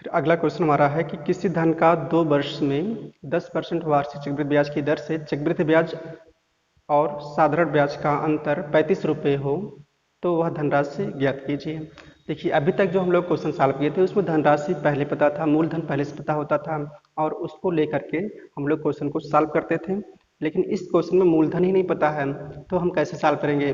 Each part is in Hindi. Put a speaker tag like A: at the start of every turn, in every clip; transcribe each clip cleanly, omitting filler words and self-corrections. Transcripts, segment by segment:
A: फिर अगला क्वेश्चन हमारा है कि किसी धन का 2 वर्ष में 10% वार्षिक चक्रवृद्धि ब्याज की दर से चक्रवृद्धि ब्याज और साधारण ब्याज का अंतर 35 रुपये हो तो वह धनराशि ज्ञात कीजिए। देखिए अभी तक जो हम लोग क्वेश्चन सॉल्व किए थे उसमें धनराशि पहले पता था, मूलधन पहले से पता होता था और उसको लेकर के हम लोग क्वेश्चन को सॉल्व करते थे। लेकिन इस क्वेश्चन में मूलधन ही नहीं पता है तो हम कैसे सॉल्व करेंगे।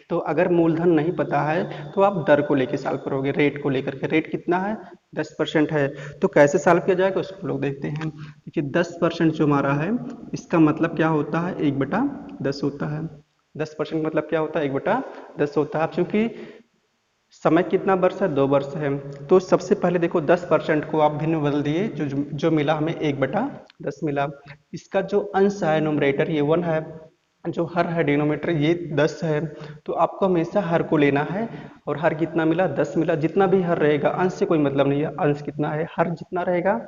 A: तो अगर मूलधन नहीं पता है तो आप दर को लेके सॉल्व करोगे, रेट को लेकर के। रेट कितना है? 10% है। तो कैसे सॉल्व किया जाएगा उसको लोग देखते हैं। देखिए 10% जो हमारा है इसका मतलब क्या होता है? 1/10 होता है। 10% मतलब क्या होता है? 1/10 होता है। अब चूंकि समय कितना वर्ष है? 2 वर्ष है। तो सबसे पहले देखो 10% को आप भिन्न बदल दिए, जो मिला हमें 1/10 मिला। इसका जो अंश है न्यूमरेटर ये 1 है, जो हर है डिनोमिनेटर ये 10 है। तो आपको हमेशा हर को लेना है और हर कितना मिला? 10 मिला। जितना भी हर रहेगा अंश से कोई मतलब नहीं है, अंश कितना है, हर जितना रहेगा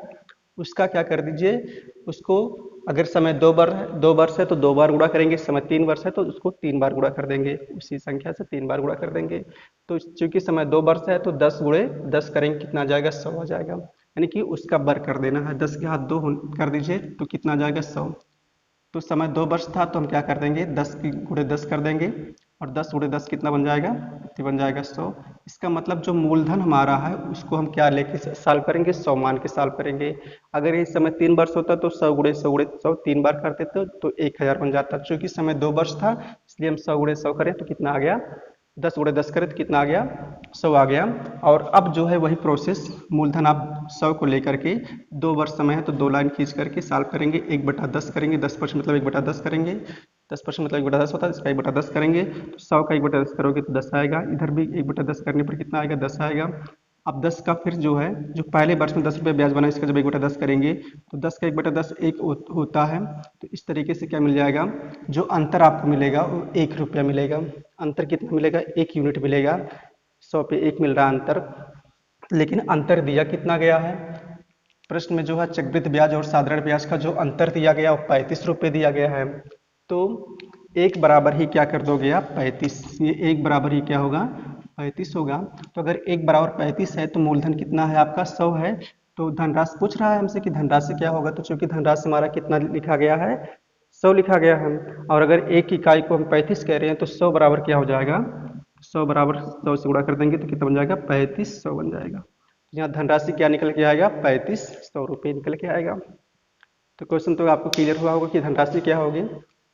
A: उसका क्या कर दीजिए, उसको अगर समय 2 वर्ष है तो 2 बार गुणा करेंगे, समय 3 वर्ष है तो उसको 3 बार गुणा कर देंगे, उसी संख्या से 3 बार गुणा कर देंगे। तो चूंकि समय 2 वर्ष है तो 10 × 10 करेंगे, कितना आ जाएगा? 100 आ जाएगा। यानी कि उसका वर्ग कर देना है, 10 के हाथ 2 कर दीजिए तो कितना आ जाएगा? 100। तो समय 2 वर्ष था तो हम क्या कर देंगे? 10 × 10 कर देंगे और 10 × 10 कितना बन जाएगा? ये बन जाएगा 100। इसका मतलब जो मूलधन हमारा है उसको हम क्या लेके सॉल्व करेंगे? 100 मान के सॉल्व करेंगे। अगर ये समय 3 वर्ष होता तो 100 × 100 3 बार करते तो 1000 बन जाता। चूंकि समय 2 वर्ष था इसलिए हम 100 × 100 करें तो कितना आ गया? 10 × 10 करें तो कितना आ गया? 100 आ गया। और अब जो है वही प्रोसेस, मूलधन आप 100 को लेकर के 2 वर्ष समय है तो 2 लाइन खींच करके सॉल्व करेंगे। 1/10 करेंगे, 10% मतलब 1/10 करेंगे, 10% मतलब 1/10 होता है, इसका 1/10 करेंगे तो 100 का 1/10 करोगे तो 10 आएगा। इधर भी 1/10 करने पर कितना आएगा? 10 आएगा। अब 10 का फिर जो है, जो पहले वर्ष में 10 रुपये ब्याज बना इसका जब 1/10 करेंगे तो 10 का 1/10 एक होता है। तो इस तरीके से क्या मिल जाएगा, जो अंतर आपको मिलेगा वो 1 रुपया मिलेगा। अंतर कितना मिलेगा? 1 यूनिट मिलेगा। 100 पे 1 मिल रहा है अंतर, लेकिन अंतर दिया कितना गया है? प्रश्न में जो है चक्रवृद्धि ब्याज और साधारण ब्याज का जो अंतर दिया गया वो 35 रुपये दिया गया है। तो एक बराबर ही क्या कर दोगे आप? 35। ये एक बराबर ही क्या होगा? 35 होगा। तो अगर एक बराबर 35 है तो मूलधन कितना है आपका? 100 है। तो धनराशि पूछ रहा है हमसे कि धनराशि क्या होगा, तो चूंकि धनराशि हमारा कितना लिखा गया है? 100 लिखा गया है। और अगर एक इकाई को हम 35 कह रहे हैं तो 100 बराबर क्या हो जाएगा? 100 बराबर 100 से गुणा कर देंगे तो कितना बन जाएगा? 3500 बन जाएगा। यहाँ धनराशि क्या निकल के आएगा? 3500 रुपये निकल के आएगा। तो क्वेश्चन तो आपको क्लियर हुआ होगा कि धनराशि क्या होगी।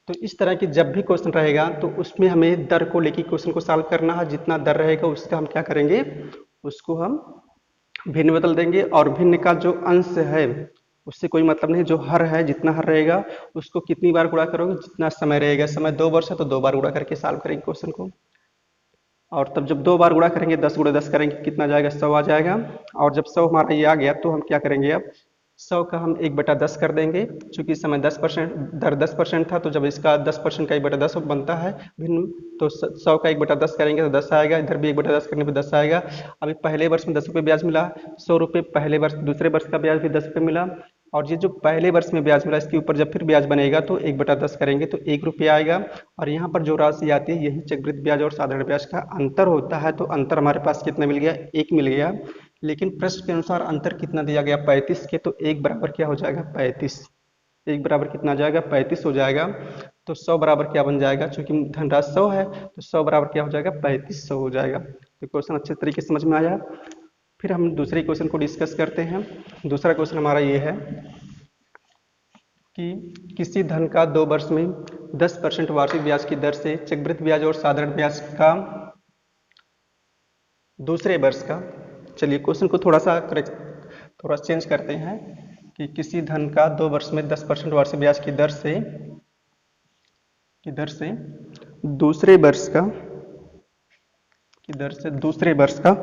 A: तो इस तरह की जब भी क्वेश्चन रहेगा तो उसमें हमें दर को लेकर क्वेश्चन को सॉल्व करना है। जितना दर रहेगा उसका हम क्या करेंगे? उसको हम भिन्न बदल देंगे और भिन्न का जो अंश है उससे कोई मतलब नहीं। जो हर है, जितना हर रहेगा उसको कितनी बार गुणा करोगे? जितना समय रहेगा। समय 2 वर्ष है तो 2 बार गुणा करके सॉल्व करेंगे क्वेश्चन को। और तब जब 2 बार गुणा करेंगे 10 × 10 करेंगे कितना जाएगा? 100 आ जाएगा। और जब 100 हमारा ये आ गया तो हम क्या करेंगे? अब 100 का हम 1/10 कर देंगे। चूंकि इस समय 10% दर 10% था तो जब इसका 10% का 1/10 बनता है भिन्न, तो 100 का 1/10 करेंगे तो 10 आएगा। इधर भी 1/10 करने पर 10 आएगा। अभी पहले वर्ष में 10 रुपये ब्याज मिला, 100 रुपये पहले वर्ष, दूसरे वर्ष का ब्याज भी 10 रुपये मिला। और ये जो पहले वर्ष में ब्याज मिला इसके ऊपर जब फिर ब्याज बनेगा तो 1/10 करेंगे तो 1 रुपया आएगा। और यहाँ पर जो राशि आती है यही चक्रवृद्धि ब्याज और साधारण ब्याज का अंतर होता है। तो अंतर हमारे पास कितना मिल गया? 1 मिल गया। लेकिन प्रश्न के अनुसार अंतर कितना दिया गया? 35 के। तो 1 बराबर क्या हो जाएगा? 35। 1 बराबर कितना आ जाएगा? 35 हो जाएगा। तो 100 बराबर क्या बन जाएगा? चूंकि धनराशि 100 है तो 100 बराबर क्या हो जाएगा? 3500 हो जाएगा। तो क्वेश्चन अच्छे तरीके से समझ में आया। फिर हम दूसरे क्वेश्चन को डिस्कस करते हैं। दूसरा क्वेश्चन हमारा ये है कि किसी धन का 2 वर्ष में 10% वार्षिक ब्याज की दर से चक्रवृद्धि ब्याज और साधारण ब्याज का दूसरे वर्ष का, चलिए क्वेश्चन को थोड़ा चेंज करते हैं कि किसी धन का 2 वर्ष में 10% वार्षिक ब्याज की दर से दूसरे वर्ष का की दर से दूसरे वर्ष का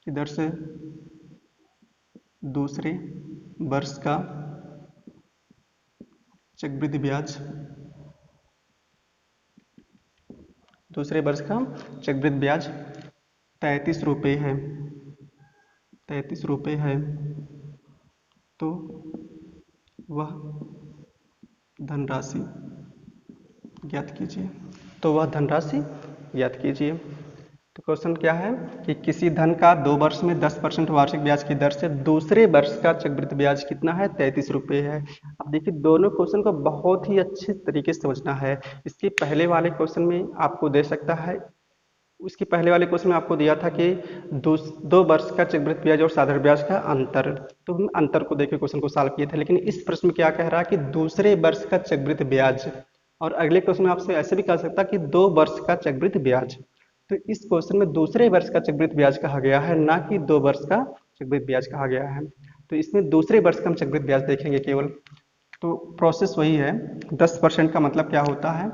A: की दर से दूसरे वर्ष का चक्रवृद्धि ब्याज, दूसरे वर्ष का चक्रवृद्धि ब्याज 33 रुपये है। 33 रुपये है। तो वह धनराशि ज्ञात कीजिए। तो वह धनराशि ज्ञात कीजिए। तो क्वेश्चन क्या है कि किसी धन का 2 वर्ष में 10% वार्षिक ब्याज की दर से दूसरे वर्ष का चक्रवृद्धि ब्याज कितना है? 33 रुपये है। अब देखिए दोनों क्वेश्चन को बहुत ही अच्छे तरीके से समझना है। इसके पहले वाले क्वेश्चन में आपको दे सकता है, उसके पहले वाले क्वेश्चन में आपको दिया था कि 2 वर्ष का चक्रवृद्धि ब्याज और साधारण ब्याज का अंतर, तो हम अंतर को देकर क्वेश्चन को सॉल्व किए थे। लेकिन इस प्रश्न में क्या कह रहा है कि दूसरे वर्ष का चक्रवृद्धि ब्याज, और अगले क्वेश्चन में आपसे ऐसे भी कह सकता कि 2 वर्ष का चक्रवृद्धि ब्याज। तो इस क्वेश्चन में दूसरे वर्ष का चक्रवृद्धि ब्याज कहा गया है, ना कि 2 वर्ष का चक्रवृद्धि ब्याज कहा गया है। तो इसमें दूसरे वर्ष का हम चक्रवृद्धि ब्याज देखेंगे केवल। तो प्रोसेस वही है। 10% का मतलब क्या होता है,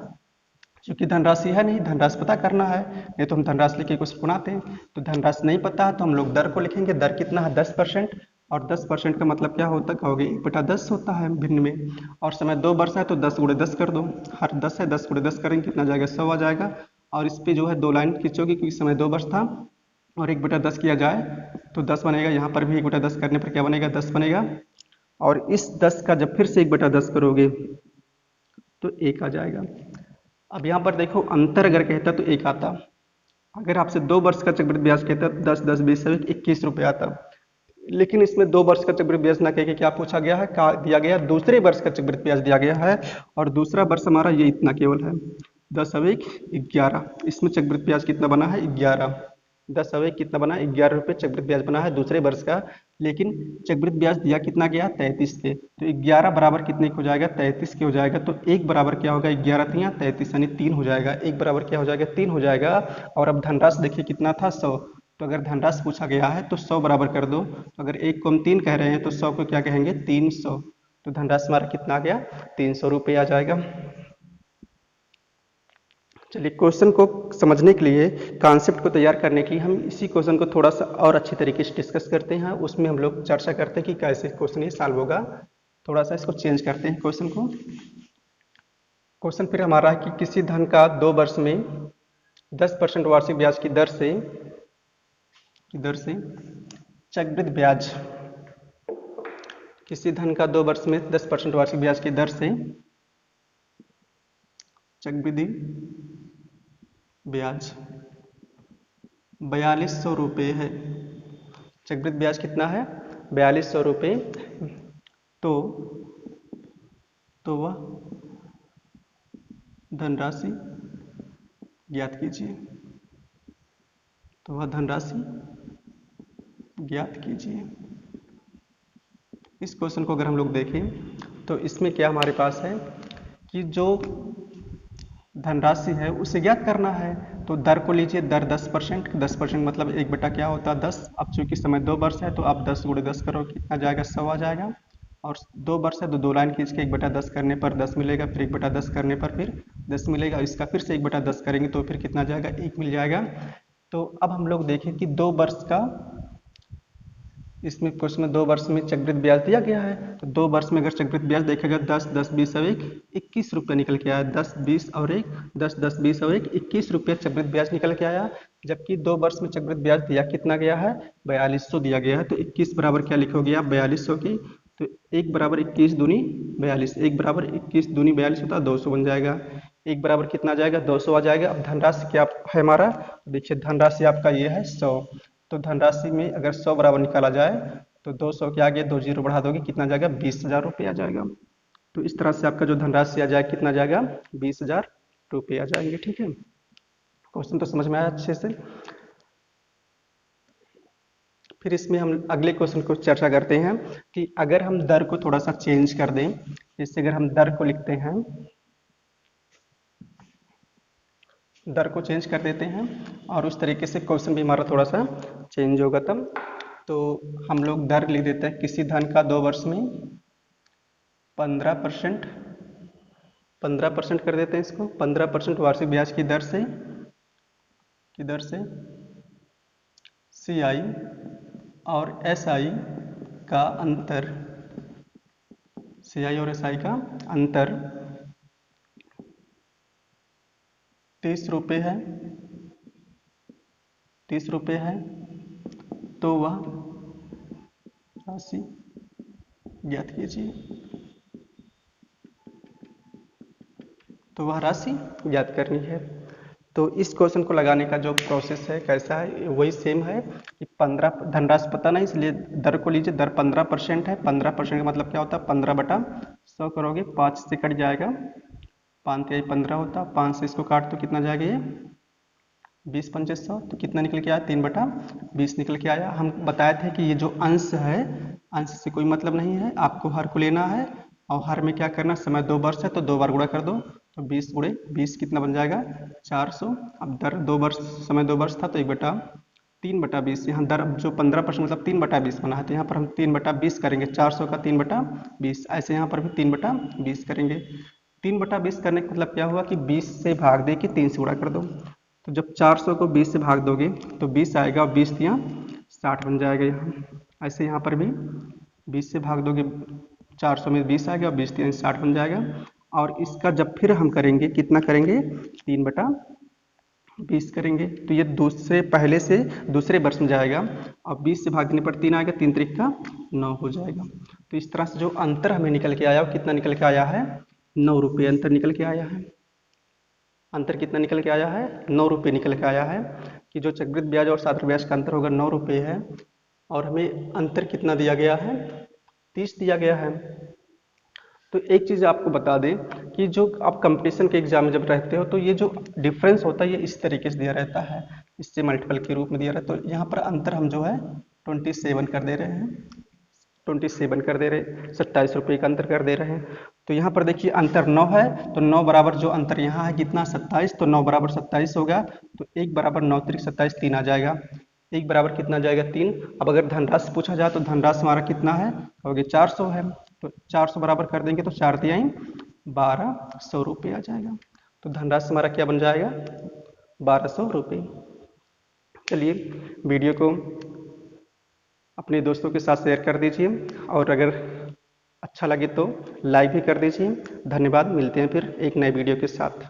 A: क्योंकि धनराशि है नहीं, धनराशि पता करना है, नहीं तो हम धनराशि लिख के कुछ बनाते हैं। तो धनराशि नहीं पता तो हम लोग दर को लिखेंगे। दर कितना है? 10%। और 10% का मतलब क्या होता है कहोगे? 1/10 होता है भिन्न में। और समय 2 वर्ष है तो 10 गुणे 10 कर दो। हर 10 है, 10 गुणे 10 करेंगे कितना जाएगा? 100 आ जाएगा। और इस पे जो है 2 लाइन खींचोगे क्योंकि समय 2 वर्ष था, और 1/10 किया जाए तो 10 बनेगा। यहाँ पर भी 1/10 करने पर क्या बनेगा? 10 बनेगा। और इस 10 का जब फिर से 1/10 करोगे तो 1 आ जाएगा। अब यहाँ पर देखो अंतर अगर कहता तो 1 आता। अगर आपसे 2 वर्ष का चक्रवृद्धि ब्याज कहता 10 10 20 से 21 रुपये आता। लेकिन इसमें 2 वर्ष का चक्रवृद्धि ब्याज ना कह के क्या पूछा गया है? क्या दिया गया? दूसरे वर्ष का चक्रवृद्धि ब्याज दिया गया है। और दूसरा वर्ष हमारा ये इतना केवल है, 10 × 1 = 11। इसमें चक्रवृद्धि ब्याज कितना बना है? 11। 10 × 1 कितना बना? 11 रुपये चक्रवृद्धि ब्याज बना है दूसरे वर्ष का। लेकिन चक्रवृद्धि ब्याज दिया कितना गया? 33 के। तो 11 बराबर कितने हो जाएगा? 33 के हो जाएगा। तो 1 बराबर क्या होगा? 11 तियाँ 33 यानी 3 हो जाएगा। 1 बराबर क्या हो जाएगा? 3 हो जाएगा। और अब धनराशि देखिए कितना था? 100। तो अगर धनराशि पूछा गया है तो 100 बराबर कर दो। तो अगर 1 को हम 3 कह रहे हैं तो 100 को क्या कहेंगे? 300। तो धनराशि हमारा कितना आ गया? 300 रुपये आ जाएगा। चलिए क्वेश्चन को समझने के लिए, कॉन्सेप्ट को तैयार करने के लिए हम इसी क्वेश्चन को थोड़ा सा और अच्छी तरीके से डिस्कस करते हैं। उसमें हम लोग चर्चा करते हैं कि कैसे क्वेश्चन ये सॉल्व होगा। थोड़ा सा इसको चेंज करते हैं क्वेश्चन को। क्वेश्चन फिर हमारा है कि किसी धन का 2 वर्ष में 10% वार्षिक ब्याज की दर से चक्रवृद्धि ब्याज, किसी धन का 2 वर्ष में 10% वार्षिक ब्याज की दर से चक्रवृद्धि ब्याज 4200 रुपये है। चक्रवृद्धि ब्याज कितना है? 4200 रुपये। तो वह धनराशि ज्ञात कीजिए। इस क्वेश्चन को अगर हम लोग देखें तो इसमें क्या हमारे पास है कि जो धनराशि है उसे ज्ञात करना है। तो दर को लीजिए, दर 10%। 10% मतलब 1 बटा क्या होता है? 10। अब चूंकि समय 2 वर्ष है तो आप 10 गुणे 10 करो कितना जाएगा? 100 आ जाएगा। और 2 वर्ष है तो 2 लाइन खींच के 1/10 करने पर 10 मिलेगा, फिर 1/10 करने पर फिर 10 मिलेगा। इसका फिर से 1/10 करेंगे तो फिर कितना जाएगा? 1 मिल जाएगा। तो अब हम लोग देखें कि 2 वर्ष का, इसमें क्वेश्चन में 2 वर्ष में चक्रवृद्धि ब्याज दिया गया है। तो 2 वर्ष में अगर चक्रवृद्धि ब्याज देखेगा 10 10 20 और 1 21 रुपये निकल के आया। 10 20 और 1 10 10 20 और 1 21 रुपये चक्रवृद्धि ब्याज निकल के आया। जबकि 2 वर्ष में चक्रवृद्धि ब्याज दिया कितना गया है? 4200 दिया गया है। तो 21 बराबर क्या लिखोगे आप? 4200 की। तो 1 बराबर 21 दूनी 42, 1 बराबर 21 दूनी 42 होता है, 200 बन जाएगा। 1 बराबर कितना आ जाएगा? 200 आ जाएगा। अब धनराशि क्या है हमारा? देखिए धनराशि आपका ये है 100। तो धनराशि में अगर 100 बराबर निकाला जाए तो 200 के आगे 2 जीरो बढ़ा दोगे कितना जाएगा? 20,000 रुपये आ जाएगा। तो इस तरह से आपका जो धनराशि आ जाएगा कितना जाएगा? 20,000 रुपये आ जाएंगे। ठीक है, क्वेश्चन तो समझ में आया अच्छे से। फिर इसमें हम अगले क्वेश्चन को चर्चा करते हैं कि अगर हम दर को थोड़ा सा चेंज कर दें, जैसे अगर हम दर को लिखते हैं, दर को चेंज कर देते हैं और उस तरीके से क्वेश्चन भी हमारा थोड़ा सा चेंज होगा तब। तो हम लोग दर लिख देते हैं किसी धन का 2 वर्ष में 15%, 15% कर देते हैं इसको। 15% वार्षिक ब्याज की दर से CI और SI का अंतर, CI और SI का अंतर 30 रुपये है, 30 रुपये है। तो वह राशि ज्ञात कीजिए। तो वह राशि ज्ञात करनी है। तो इस क्वेश्चन को लगाने का जो प्रोसेस है कैसा है, वही सेम है कि 15 धनराशि पता नहीं, इसलिए दर को लीजिए। दर 15% है। 15% का मतलब क्या होता है, 15/100 करोगे, 5 से कट जाएगा, 5 तिहाई 15 होता है, 5 से इसको काट तो कितना जाएगा ये 20×5 100, तो कितना निकल के आया 3/20 निकल के आया। हम बताए थे कि ये जो अंश है, अंश से कोई मतलब नहीं है, आपको हर को लेना है और हर में क्या करना, समय 2 वर्ष है तो 2 बार गुणा कर दो, तो 20 × 20 कितना बन जाएगा 400। अब दर 2 वर्ष, समय 2 वर्ष था तो 1/3/20, यहाँ दर जो 15% मतलब 3/20 बना है, तो यहाँ पर हम 3/20 करेंगे, 400 का 3/20, ऐसे यहाँ पर भी 3/20 करेंगे। 3/20 करने का मतलब क्या हुआ कि 20 से भाग दे के 3 से गुणा कर दो, तो जब 400 को 20 से भाग दोगे तो 20 आएगा और 20 यहाँ 60 बन जाएगा यहाँ। ऐसे यहाँ पर भी 20 से भाग दोगे, 400 में 20 आएगा और 20 यहाँ 60 बन जाएगा। और इसका जब फिर हम करेंगे, कितना करेंगे 3/20 करेंगे, तो ये दूसरे पहले से दूसरे वर्ष में जाएगा और 20 से भाग देने पर 3 आएगा, 3 त्रिक का 9 हो जाएगा। तो इस तरह से जो अंतर हमें निकल के आया, वो कितना निकल के आया है 9 रुपये अंतर निकल के आया है। अंतर कितना निकल के आया है 9 रुपये निकल के आया है, कि जो चक्रवृद्धि ब्याज और साधारण ब्याज का अंतर होगा 9 रुपये है, और हमें अंतर कितना दिया गया है 30 दिया गया है। तो एक चीज़ आपको बता दें कि जो आप कंपटीशन के एग्जाम में जब रहते हो तो ये जो डिफरेंस होता है ये इस तरीके से दिया रहता है, इससे मल्टीपल के रूप में दिया रहता है। तो यहाँ पर अंतर हम जो है 27 कर दे रहे हैं, 27 कर दे रहे, 27 रुपये का अंतर कर दे रहे हैं। तो यहाँ पर देखिए अंतर 9 है, तो 9 बराबर जो अंतर यहाँ है कितना 27, तो 9 बराबर 27 होगा, तो 1 बराबर 9 त्रिक 27, 3 आ जाएगा, 1 बराबर कितना जाएगा 3। अब अगर धनराशि पूछा जाए तो धनराशि हमारा कितना है, कहोगे 400 है, तो 400 बराबर कर देंगे तो 4 तिहाई 1200 रुपये आ जाएगा। तो धनराशि हमारा क्या बन जाएगा 1200 रुपये। चलिए वीडियो को अपने दोस्तों के साथ शेयर कर दीजिए, और अगर अच्छा लगे तो लाइक भी कर दीजिए। धन्यवाद, मिलते हैं फिर एक नए वीडियो के साथ।